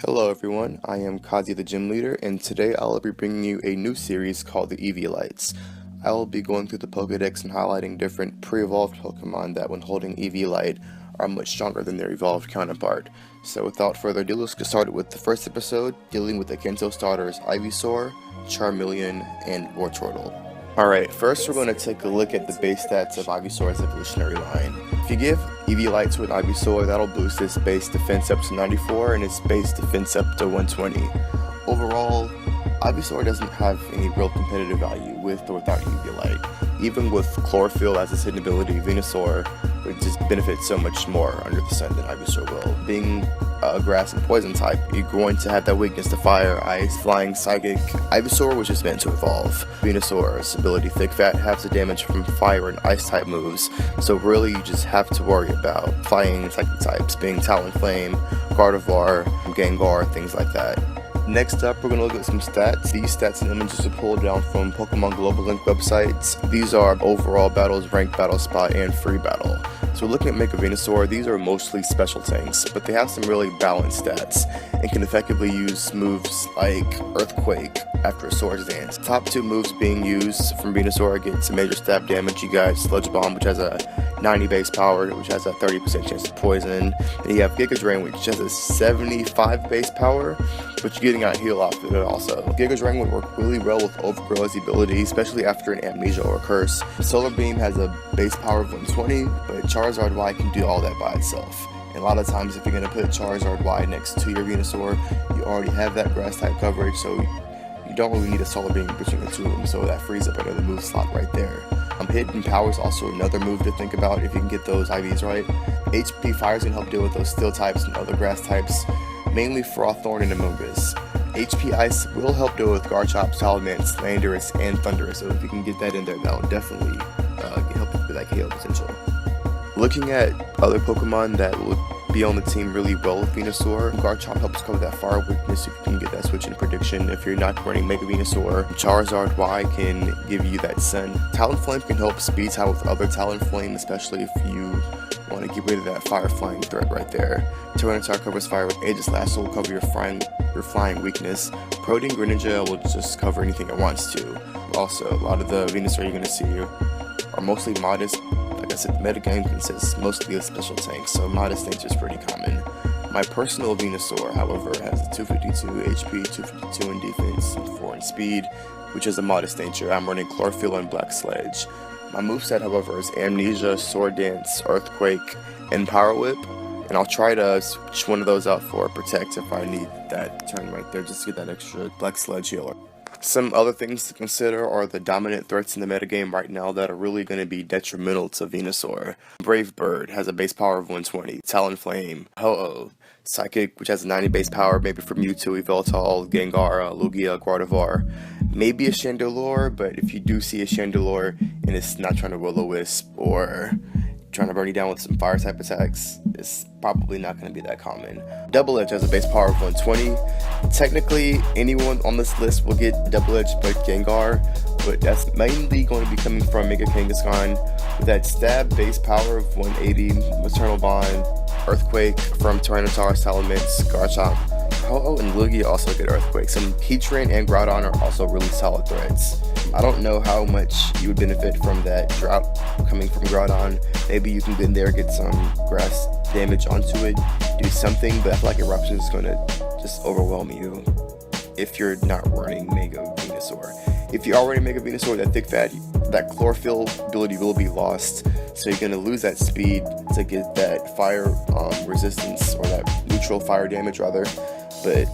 Hello everyone, I am Kazi the Gym Leader, and today I'll be bringing you a new series called the Eviolites. I will be going through the Pokedex and highlighting different pre-evolved Pokemon that when holding Eviolite are much stronger than their evolved counterpart. So without further ado, let's get started with the first episode, dealing with the Kanto starters Ivysaur, Charmeleon, and Wartortle. Alright, first we're going to take a look at the base stats of Ivysaur's evolutionary line. If you give Eviolite to an Ivysaur, that'll boost its base defense up to 94 and its base defense up to 120. Overall, Ivysaur doesn't have any real competitive value with or without Eviolite. Even with Chlorophyll as its hidden ability, Venusaur would just benefit so much more under the sun than Ivysaur will. Being a grass and poison type, you're going to have that weakness to fire, ice, flying, psychic. Ivysaur was just meant to evolve. Venusaur's ability Thick Fat halves the damage from fire and ice type moves, so really you just have to worry about flying and psychic types, being Talonflame, Gardevoir, Gengar, things like that. Next up, we're going to look at some stats. These stats and images are pulled down from Pokemon Global Link websites. These are overall battles, ranked battle spot, and free battle. So looking at Mega Venusaur, these are mostly special tanks, but they have some really balanced stats and can effectively use moves like Earthquake after a Swords Dance. Top two moves being used from Venusaur against major stab damage, you got Sludge Bomb, which has a 90 base power, which has a 30% chance of poison. And you have Giga Drain, which has a 75 base power, but you're getting out heal off of it also. Giga Drain would work really well with Overgrow's ability, especially after an Amnesia or a Curse. Solar Beam has a base power of 120, but Charizard Y can do all that by itself. And a lot of times if you're going to put Charizard Y next to your Venusaur, you already have that grass type coverage, so you don't really need a Solar Beam between the two of them, so that frees up another move slot right there. Hidden Power is also another move to think about if you can get those IVs right. HP Fire is going to help deal with those Steel types and other grass types, mainly Frosthorn and Amogus. HP Ice will help deal with Garchomp, Salamence, Landorus, and Thundurus, so if you can get that in there, that will definitely help with that KO potential. Looking at other Pokemon that will be on the team really well with Venusaur, Garchomp helps cover that fire weakness if you can get that switch in prediction. If you're not running Mega Venusaur, Charizard Y can give you that Sun. Talonflame can help speed tie with other Talonflame, especially if you want to get rid of that fire flying threat right there. Tyranitar covers fire with Aegis Lash, will cover your flying weakness. Protein Greninja will just cover anything it wants to. Also, a lot of the Venusaur you're going to see are mostly modest. Like I said, the metagame consists mostly of special tanks, so modest nature is pretty common. My personal Venusaur, however, has a 252 HP, 252 in defense, and 4 in speed, which is a modest nature. I'm running Chlorophyll and Black Sledge. My moveset, however, is Amnesia, Sword Dance, Earthquake, and Power Whip, and I'll try to switch one of those out for Protect if I need that turn right there, just to get that extra Black Sledge healer. Some other things to consider are the dominant threats in the metagame right now that are really going to be detrimental to Venusaur. Brave Bird has a base power of 120, Talonflame, Ho-Oh, Psychic, which has a 90 base power, maybe from Mewtwo, Eviolites, Gengar, Lugia, Gardevoir, maybe a Chandelure, but if you do see a Chandelure and it's not trying to Will-O-Wisp or trying to burn you down with some fire type attacks, it's probably not going to be that common. Double Edge has a base power of 120. Technically, anyone on this list will get Double Edge but Gengar, but that's mainly going to be coming from Mega Kangaskhan with that stab base power of 180, Maternal Bond, Earthquake from Tyranitar, Salamence, Garchomp. Ho-Oh and Lugia also get Earthquakes, and Heatran and Groudon are also really solid threats. I don't know how much you would benefit from that drought coming from Groudon. Maybe you can get in there, get some grass damage onto it, do something, but I feel like Eruption is going to just overwhelm you if you're not running Mega Venusaur. If you are running Mega Venusaur, that Thick Fat, that Chlorophyll ability will be lost, so you're going to lose that speed to get that fire resistance, or that neutral fire damage rather, but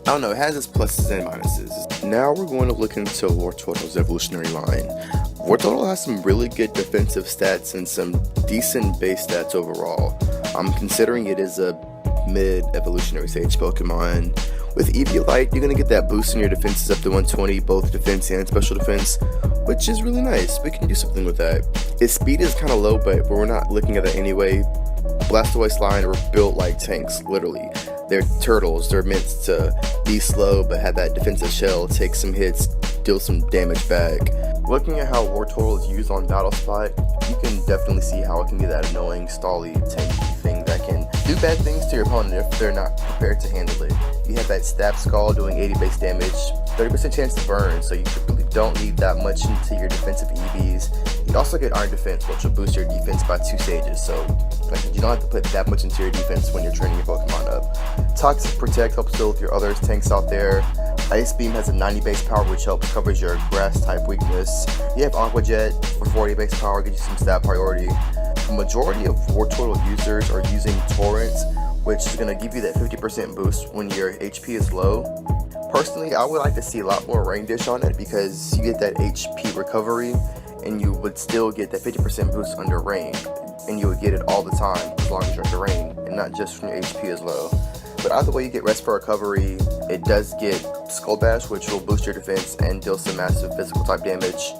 I don't know, it has its pluses and minuses. Now we're going to look into Wartortle's evolutionary line. Wartortle has some really good defensive stats and some decent base stats overall. I'm considering it is a mid-evolutionary stage Pokemon. With Eviolite, you're going to get that boost in your defenses up to 120, both defense and special defense, which is really nice. We can do something with that. Its speed is kind of low, but we're not looking at it anyway. Blastoise line are built like tanks, literally. They're turtles, they're meant to be slow but have that defensive shell, take some hits, deal some damage back. Looking at how Wartortle is used on Battle Spot, you can definitely see how it can be that annoying, stally, tanky thing that can do bad things to your opponent if they're not prepared to handle it. You have that Stab Skull doing 80 base damage, 30% chance to burn, so you really don't need that much into your defensive EVs. You also get Iron Defense, which will boost your defense by 2 stages, so you don't have to put that much into your defense when you're training your Pokemon up. Toxic Protect helps deal with your other tanks out there. Ice Beam has a 90 base power, which helps covers your grass type weakness. You have Aqua Jet for 40 base power, gives you some stat priority. The majority of Wartortle users are using Torrents, which is going to give you that 50% boost when your HP is low. Personally, I would like to see a lot more Rain Dish on it because you get that HP recovery and you would still get that 50% boost under rain, and you would get it all the time as long as you're under rain and not just when your HP is low. But either way, you get Rest for Recovery. It does get Skull Bash, which will boost your defense and deal some massive physical type damage.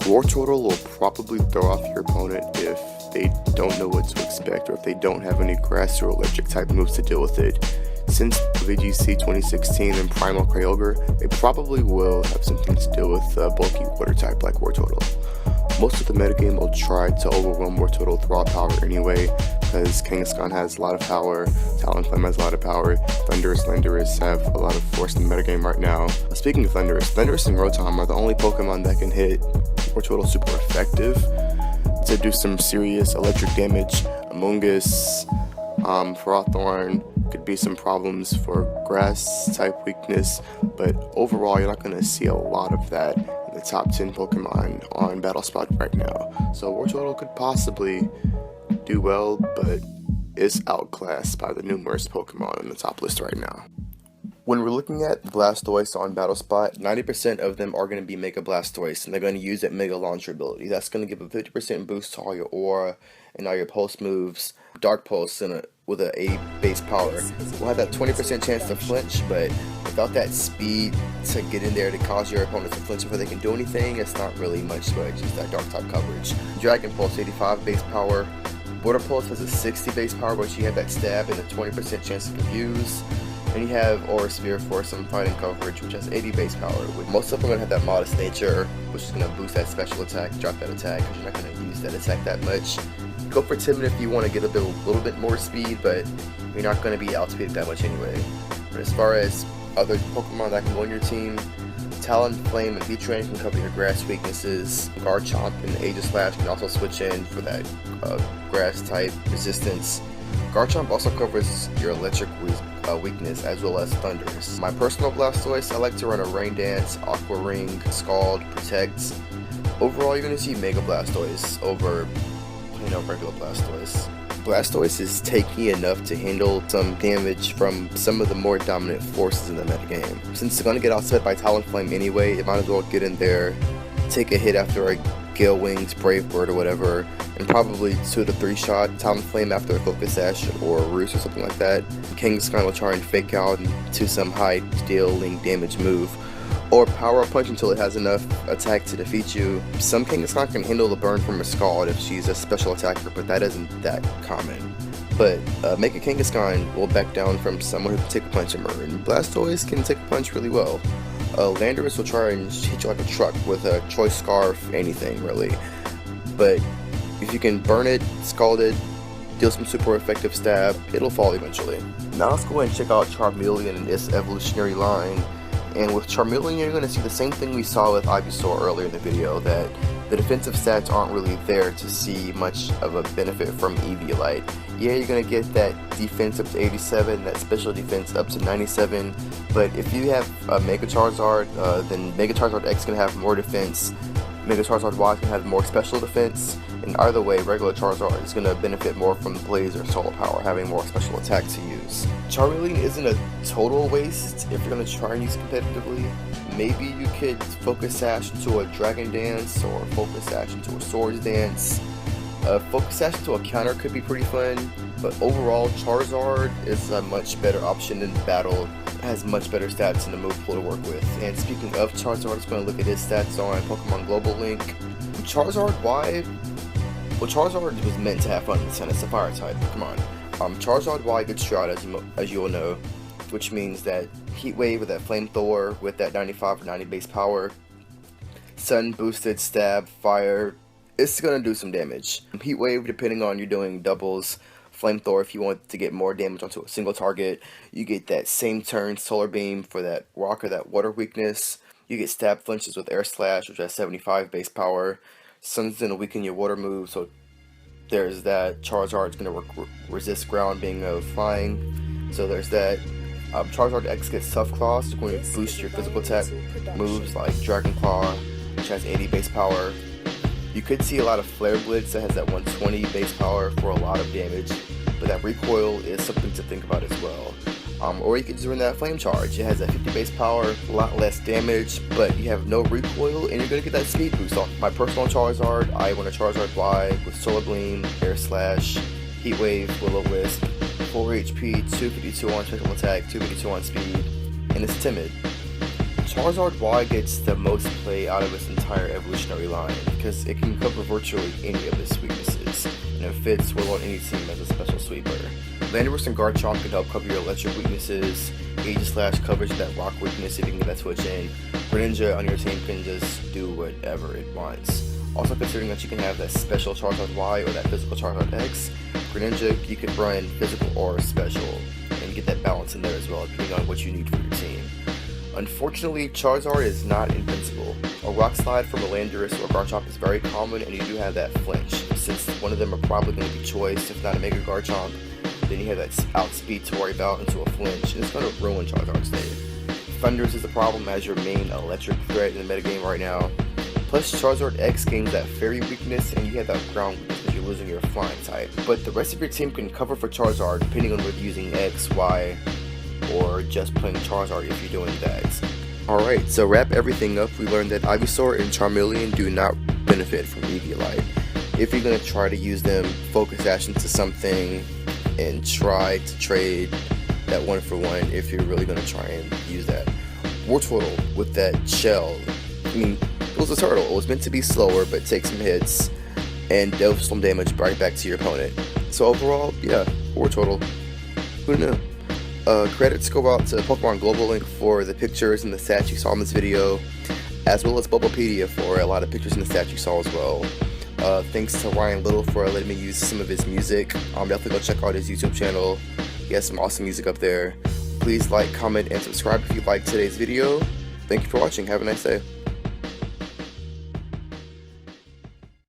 Wartortle will probably throw off your opponent if they don't know what to expect or if they don't have any grass or electric type moves to deal with it. Since VGC 2016 and Primal Kyogre, they probably will have something to deal with bulky water type like Wartortle. Most of the metagame will try to overwhelm Wartortle with raw power anyway, because Kangaskhan has a lot of power, Talonflame has a lot of power, Thundurus, Landorus have a lot of force in the metagame right now. Speaking of Thundurus and Rotom are the only Pokemon that can hit Wartortle super effective to do some serious electric damage. Amoonguss, Ferrothorn could be some problems for grass type weakness, but overall you're not going to see a lot of that in the top 10 Pokemon on BattleSpot right now. So Wartortle could possibly do well, but is outclassed by the numerous Pokemon on the top list right now. When we're looking at Blastoise on BattleSpot, 90% of them are going to be Mega Blastoise, and they're going to use that Mega Launcher ability. That's going to give a 50% boost to all your Aura and all your Pulse moves. Dark Pulse with an A base power will have that 20% chance to flinch, but without that speed to get in there to cause your opponent to flinch before they can do anything, it's not really much to use that Dark type coverage. Dragon Pulse, 85 base power. Border Pulse has a 60 base power, but you have that stab and a 20% chance to confuse. And you have Aura Sphere for some fighting coverage, which has 80 base power. Most of them are going to have that Modest Nature, which is going to boost that special attack, drop that attack, because you're not going to use that attack that much. Go for Timid if you want to get a little bit more speed, but you're not going to be outspeeded that much anyway. But as far as other Pokemon that can go on your team, Talonflame and V-Train can cover your grass weaknesses. Garchomp and Aegislash can also switch in for that grass type resistance. Garchomp also covers your electric weakness as well as Thundurus. My personal Blastoise, I like to run a Rain Dance, Aqua Ring, Scald, Protect. Overall, you're going to see Mega Blastoise over regular Blastoise. Blastoise is tanky enough to handle some damage from some of the more dominant forces in the metagame. Since it's going to get offset by Talonflame anyway, it might as well get in there, take a hit after a Gale Wings, Brave Bird or whatever, and probably 2 to 3 shot Talonflame after a Focus Sash or a Roost or something like that. Kangaskhan will try and fake out into some high dealing damage move, or Power Up Punch until it has enough attack to defeat you. Some Kangaskhan can handle the burn from a Scald if she's a special attacker, but that isn't that common. But Mega Kangaskhan will back down from someone who can take a punch and burn. Blastoise can take a punch really well. Landorus will try and hit you like a truck with a Choice Scarf, anything really. But if you can burn it, scald it, deal some super effective stab, it'll fall eventually. Now let's go ahead and check out Charmeleon and its evolutionary line. And with Charmeleon, you're going to see the same thing we saw with Ivysaur earlier in the video, that the defensive stats aren't really there to see much of a benefit from Eviolite. Yeah, you're going to get that defense up to 87, that special defense up to 97, but if you have a Mega Charizard, then Mega Charizard X is going to have more defense, Mega Charizard Y is going to have more special defense, and either way, regular Charizard is going to benefit more from Blaze or Solar Power, having more special attack to use. Charmeleon isn't a total waste if you're going to try and use it competitively. Maybe you could Focus Sash into a Dragon Dance or Focus Sash into a Swords Dance. Focus Sash into a counter could be pretty fun, but overall Charizard is a much better option in battle. It has much better stats in the move pool to work with. And speaking of Charizard, I'm going to look at his stats on Pokemon Global Link. Charizard Y, well, Charizard was meant to have fun in the Sun. It's a fire type. Come on. Charizard Y gets shot, as you will know, which means that Heat Wave with that Flamethrower with that 95 or 90 base power, Sun boosted stab, fire, it's going to do some damage. Heat Wave, depending on you're doing doubles Flamethrower if you want to get more damage onto a single target. You get that same turn Solar Beam for that rock or that water weakness. You get Stab Flinches with Air Slash, which has 75 base power. Sun's gonna weaken your water move, so there's that. Charizard's gonna resist ground being flying, so there's that. Charizard X gets Tough Claw, so it's going to boost your physical attack moves like Dragon Claw, which has 80 base power. You could see a lot of Flare Blitz that has that 120 base power for a lot of damage, but that recoil is something to think about as well. Or you could just run that Flame Charge. It has that 50 base power, a lot less damage, but you have no recoil, and you're going to get that speed boost. On my personal Charizard, I want a Charizard Y with Solar Beam, Air Slash, Heat Wave, Will-O-Wisp, 4 HP, 252 on physical attack, 252 on speed, and it's timid. Charizard Y gets the most play out of its entire evolutionary line because it can cover virtually any of its weaknesses, and it fits well on any team as a special sweeper. Landorus and Garchomp can help cover your electric weaknesses. Aegislash covers that rock weakness if you can get that switch in. Greninja on your team can just do whatever it wants. Also, considering that you can have that special Charizard Y or that physical Charizard X, Greninja you can run physical or special and get that balance in there as well, depending on what you need for your team. Unfortunately, Charizard is not invincible. A Rock Slide from a Landorus or Garchomp is very common, and you do have that flinch. Since one of them are probably going to be choice, if not a Mega Garchomp, then you have that outspeed to worry about into a flinch, and it's going to ruin Charizard's day. Thundurus is the problem as your main electric threat in the metagame right now. Plus, Charizard X gains that fairy weakness, and you have that ground weakness because you're losing your flying type. But the rest of your team can cover for Charizard depending on whether using X, Y, or just playing Charizard if you're doing that. Alright, so wrap everything up, we learned that Ivysaur and Charmeleon do not benefit from Eviolite. If you're going to try to use them, focus action to something and try to trade that 1-for-1 if you're really going to try and use that. Wartortle with that shell, I mean, it was a turtle, it was meant to be slower but take some hits and deal some damage right back to your opponent. So overall, yeah, Wartortle, who knew? Credits go out to Pokemon Global Link for the pictures and the stats you saw in this video, as well as Bulbapedia for a lot of pictures and the stats you saw as well. Thanks to Ryan Little for letting me use some of his music. Definitely go check out his YouTube channel. He has some awesome music up there. Please like, comment, and subscribe if you liked today's video. Thank you for watching. Have a nice day.